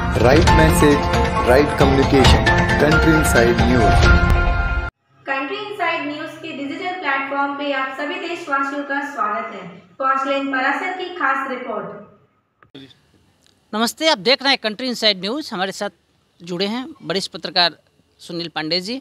Right message, right communication. Country inside news. Country inside news के digital platform पे आप सभी देशवासियों का स्वागत है। पहुंचलेन परासर की खास रिपोर्ट। नमस्ते, आप देख रहे हैं कंट्री इनसाइड न्यूज़। हमारे साथ जुड़े हैं वरिष्ठ पत्रकार सुनील पांडे जी।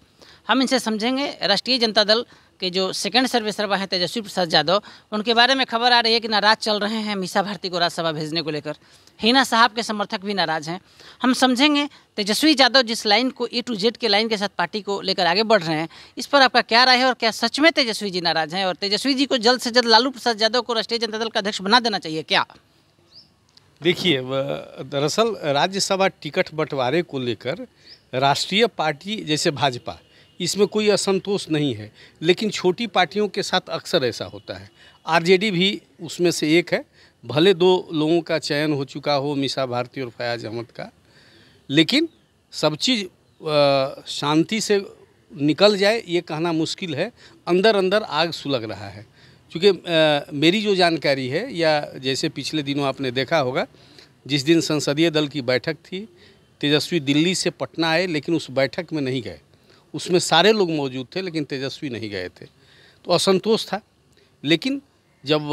हम इनसे समझेंगे राष्ट्रीय जनता दल के जो सेकंड सर्वेसर्वा है तेजस्वी प्रसाद यादव, उनके बारे में खबर आ रही है कि नाराज चल रहे हैं मीसा भारती को राज्यसभा भेजने को लेकर। हिना साहब के समर्थक भी नाराज हैं। हम समझेंगे तेजस्वी यादव जिस लाइन को A to Z के लाइन के साथ पार्टी को लेकर आगे बढ़ रहे हैं, इस पर आपका क्या राय है और क्या सच में तेजस्वी जी नाराज हैं और तेजस्वी जी को जल्द से जल्द लालू प्रसाद यादव को राष्ट्रीय जनता दल का अध्यक्ष बना देना चाहिए क्या? देखिए, दरअसल राज्यसभा टिकट बंटवारे को लेकर राष्ट्रीय पार्टी जैसे भाजपा, इसमें कोई असंतोष नहीं है, लेकिन छोटी पार्टियों के साथ अक्सर ऐसा होता है। आरजेडी भी उसमें से एक है। भले 2 लोगों का चयन हो चुका हो, मीसा भारती और फयाज अहमद का, लेकिन सब चीज़ शांति से निकल जाए ये कहना मुश्किल है। अंदर अंदर आग सुलग रहा है। क्योंकि मेरी जो जानकारी है, या जैसे पिछले दिनों आपने देखा होगा, जिस दिन संसदीय दल की बैठक थी, तेजस्वी दिल्ली से पटना आए, लेकिन उस बैठक में नहीं गए। उसमें सारे लोग मौजूद थे, लेकिन तेजस्वी नहीं गए थे, तो असंतोष था। लेकिन जब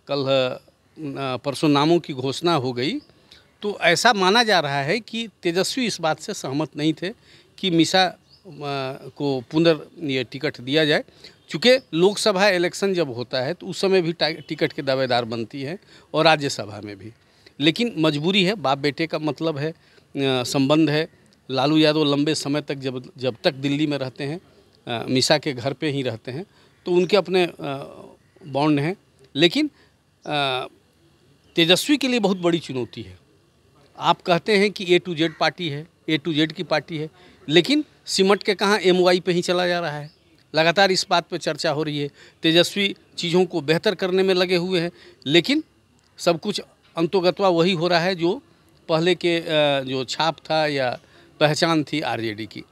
कल परसों नामों की घोषणा हो गई, तो ऐसा माना जा रहा है कि तेजस्वी इस बात से सहमत नहीं थे कि मीसा को ये टिकट दिया जाए। चूँकि लोकसभा इलेक्शन जब होता है तो उस समय भी टिकट के दावेदार बनती है और राज्यसभा में भी, लेकिन मजबूरी है। बाप बेटे का मतलब है, संबंध है। लालू यादव लंबे समय तक जब तक दिल्ली में रहते हैं, मीसा के घर पे ही रहते हैं, तो उनके अपने बॉन्ड हैं। लेकिन तेजस्वी के लिए बहुत बड़ी चुनौती है। आप कहते हैं कि A to Z पार्टी है, A to Z की पार्टी है, लेकिन सिमट के कहाँ MY पे ही चला जा रहा है। लगातार इस बात पे चर्चा हो रही है। तेजस्वी चीज़ों को बेहतर करने में लगे हुए हैं, लेकिन सब कुछ अंतोगत्वा वही हो रहा है जो पहले के जो छाप था या पहचान थी आरजेडी की।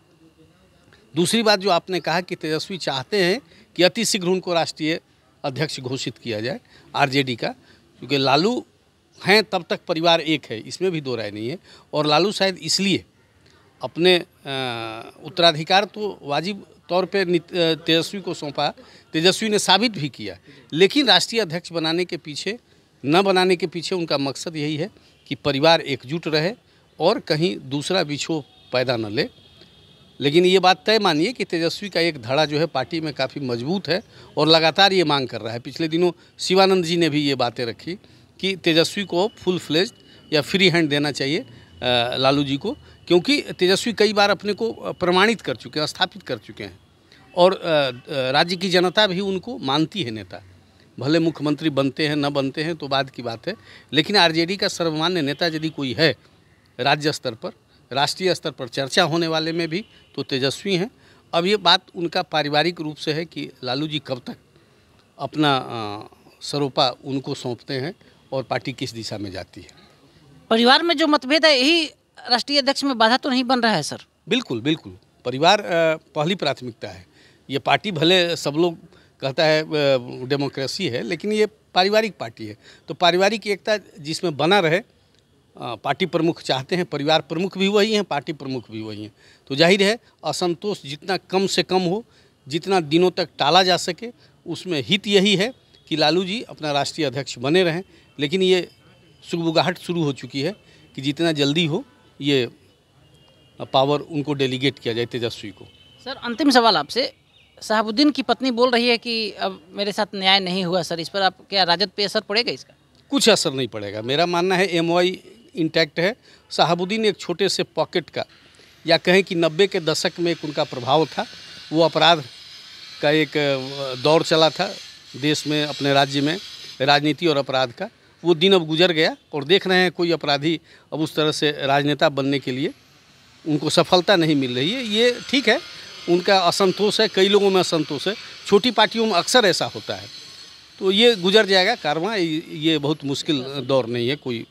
दूसरी बात जो आपने कहा कि तेजस्वी चाहते हैं कि अति शीघ्र उनको राष्ट्रीय अध्यक्ष घोषित किया जाए आरजेडी का, क्योंकि लालू हैं तब तक परिवार एक है, इसमें भी दो राय नहीं है। और लालू शायद इसलिए अपने उत्तराधिकार तो वाजिब तौर पे तेजस्वी को सौंपा, तेजस्वी ने साबित भी किया, लेकिन राष्ट्रीय अध्यक्ष बनाने के पीछे उनका मकसद यही है कि परिवार एकजुट रहे और कहीं दूसरा विक्षोभ पैदा न ले। लेकिन ये बात तय मानिए कि तेजस्वी का एक धड़ा जो है पार्टी में काफ़ी मजबूत है और लगातार ये मांग कर रहा है। पिछले दिनों शिवानंद जी ने भी ये बातें रखी कि तेजस्वी को फुल फ्लेज या फ्री हैंड देना चाहिए लालू जी को, क्योंकि तेजस्वी कई बार अपने को प्रमाणित कर चुके हैं, स्थापित कर चुके हैं, और राज्य की जनता भी उनको मानती है नेता। भले मुख्यमंत्री बनते हैं न बनते हैं तो बाद की बात है, लेकिन आरजेडी का सर्वमान्य नेता यदि कोई है राज्य स्तर पर, राष्ट्रीय स्तर पर चर्चा होने वाले में भी, तो तेजस्वी हैं। अब ये बात उनका पारिवारिक रूप से है कि लालू जी कब तक अपना सरोपा उनको सौंपते हैं और पार्टी किस दिशा में जाती है। परिवार में जो मतभेद है यही राष्ट्रीय अध्यक्ष में बाधा तो नहीं बन रहा है सर? बिल्कुल बिल्कुल, परिवार पहली प्राथमिकता है। ये पार्टी भले सब लोग कहता है डेमोक्रेसी है, लेकिन ये पारिवारिक पार्टी है, तो पारिवारिक एकता जिसमें बना रहे, पार्टी प्रमुख चाहते हैं। परिवार प्रमुख भी वही हैं, पार्टी प्रमुख भी वही हैं, तो जाहिर है असंतोष जितना कम से कम हो, जितना दिनों तक टाला जा सके, उसमें हित यही है कि लालू जी अपना राष्ट्रीय अध्यक्ष बने रहें। लेकिन ये सुगबुगाहट शुरू हो चुकी है कि जितना जल्दी हो ये पावर उनको डेलीगेट किया जाए तेजस्वी को। सर, अंतिम सवाल आपसे। शहाबुद्दीन की पत्नी बोल रही है कि अब मेरे साथ न्याय नहीं हुआ सर, इस पर आप क्या राजद पे असर पड़ेगा इसका? कुछ असर नहीं पड़ेगा। मेरा मानना है MY इंटैक्ट है। शहाबुद्दीन एक छोटे से पॉकेट का, या कहें कि 90 के दशक में एक उनका प्रभाव था। वो अपराध का एक दौर चला था देश में, अपने राज्य में, राजनीति और अपराध का। वो दिन अब गुजर गया और देख रहे हैं कोई अपराधी अब उस तरह से राजनेता बनने के लिए उनको सफलता नहीं मिल रही है। ये ठीक है, उनका असंतोष है, कई लोगों में असंतोष है। छोटी पार्टियों में अक्सर ऐसा होता है, तो ये गुजर जाएगा कारवां। ये बहुत मुश्किल दौर नहीं है, कोई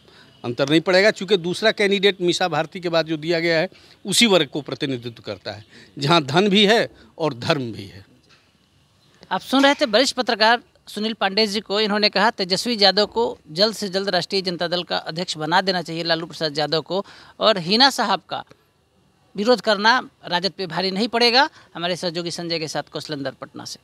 अंतर नहीं पड़ेगा, चूँकि दूसरा कैंडिडेट मीसा भारती के बाद जो दिया गया है उसी वर्ग को प्रतिनिधित्व करता है, जहाँ धन भी है और धर्म भी है। आप सुन रहे थे वरिष्ठ पत्रकार सुनील पांडे जी को इन्होंने कहा तेजस्वी यादव को जल्द से जल्द राष्ट्रीय जनता दल का अध्यक्ष बना देना चाहिए, लालू प्रसाद यादव को, और हिना साहब का विरोध करना राजद पे भारी नहीं पड़ेगा। हमारे सहयोगी संजय के साथ कौशलेंद्र पटना से।